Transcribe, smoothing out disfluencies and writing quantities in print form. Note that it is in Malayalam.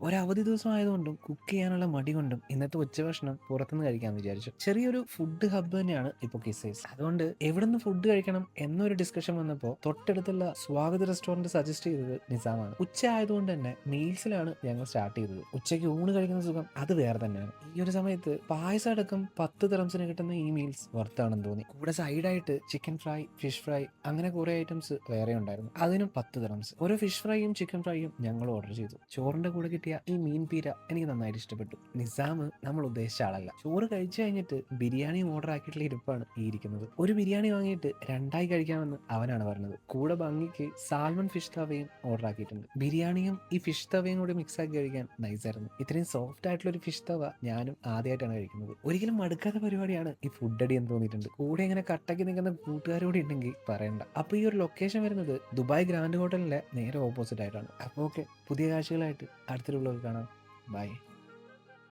ഒരു അവധി ദിവസം ആയതുകൊണ്ടും കുക്ക് ചെയ്യാനുള്ള മടി കൊണ്ടും ഇന്നത്തെ ഉച്ചഭക്ഷണം പുറത്തുനിന്ന് കഴിക്കാമെന്ന് വിചാരിച്ചു. ചെറിയൊരു ഫുഡ് ഹബ്ബ് തന്നെയാണ് ഇപ്പോൾ കിസൈസ്. അതുകൊണ്ട് എവിടുന്ന് ഫുഡ് കഴിക്കണം എന്നൊരു ഡിസ്കഷൻ വന്നപ്പോൾ തൊട്ടടുത്തുള്ള സ്വാഗത റെസ്റ്റോറന്റ് സജസ്റ്റ് ചെയ്തത് നിസാമാണ്. ഉച്ച ആയതുകൊണ്ട് തന്നെ മീൽസിലാണ് ഞങ്ങൾ സ്റ്റാർട്ട് ചെയ്തത്. ഉച്ചയ്ക്ക് ഊണ് കഴിക്കുന്ന സുഖം അത് വേറെ തന്നെയാണ്. ഈ ഒരു സമയത്ത് പായസം അടക്കം 10 ദിറംസിന് കിട്ടുന്ന ഈ മീൽസ് വർത്താണെന്ന് തോന്നി. കൂടെ സൈഡായിട്ട് ചിക്കൻ ഫ്രൈ, ഫിഷ് ഫ്രൈ അങ്ങനെ കുറെ ഐറ്റംസ് വേറെ ഉണ്ടായിരുന്നു. അതിനും 10 ദിറംസ്. ഓരോ ഫിഷ് ഫ്രൈയും ചിക്കൻ ഫ്രൈയും ഞങ്ങൾ ഓർഡർ ചെയ്തു. ചോറിന്റെ കൂടെ കിട്ടിയ ഈ മീൻ പീര എനിക്ക് നന്നായിട്ട് ഇഷ്ടപ്പെട്ടു. നിസാം നമ്മൾ ഉദ്ദേശിച്ച ആളല്ല. ചോറ് കഴിച്ചു കഴിഞ്ഞിട്ട് ബിരിയാണിയും ഓർഡർ ആക്കിയിട്ടുള്ള ഇരിപ്പാണ് ഈ ഇരിക്കുന്നത്. ഒരു ബിരിയാണി വാങ്ങിയിട്ട് രണ്ടായി കഴിക്കാമെന്ന് അവനാണ് പറഞ്ഞത്. കൂടെ ഭംഗിക്ക് സാൽമൺ ഫിഷ് തവയും ഓർഡർ ആക്കിയിട്ടുണ്ട്. ബിരിയാണിയും ഈ ഫിഷ് തവയും കൂടി മിക്സ് ആക്കി കഴിക്കാൻ നൈസായിരുന്നു. ഇത്രയും സോഫ്റ്റ് ആയിട്ടുള്ള ഒരു ഫിഷ് തവ ഞാനും ആദ്യമായിട്ടാണ് കഴിക്കുന്നത്. ഒരിക്കലും മടുക്കാത്ത പരിപാടിയാണ് ഈ ഫുഡ് അടി എന്ന് തോന്നിയിട്ടുണ്ട്. കൂടെ ഇങ്ങനെ കട്ടയ്ക്ക് നിൽക്കുന്ന കൂട്ടുകാരോട് ഉണ്ടെങ്കിൽ പറയണ്ട. അപ്പൊ ഈ ഒരു ലൊക്കേഷൻ വരുന്നത് ദുബായ് ഗ്രാൻഡ് ഹോട്ടലിന്റെ നേരെ ഓപ്പോസിറ്റ് ആയിട്ടാണ്. അപ്പോൾ ഓക്കെ, പുതിയ കാഴ്ചകളായിട്ട് അടുത്തൊരു വ്ലോഗ് കാണാം. ബൈ.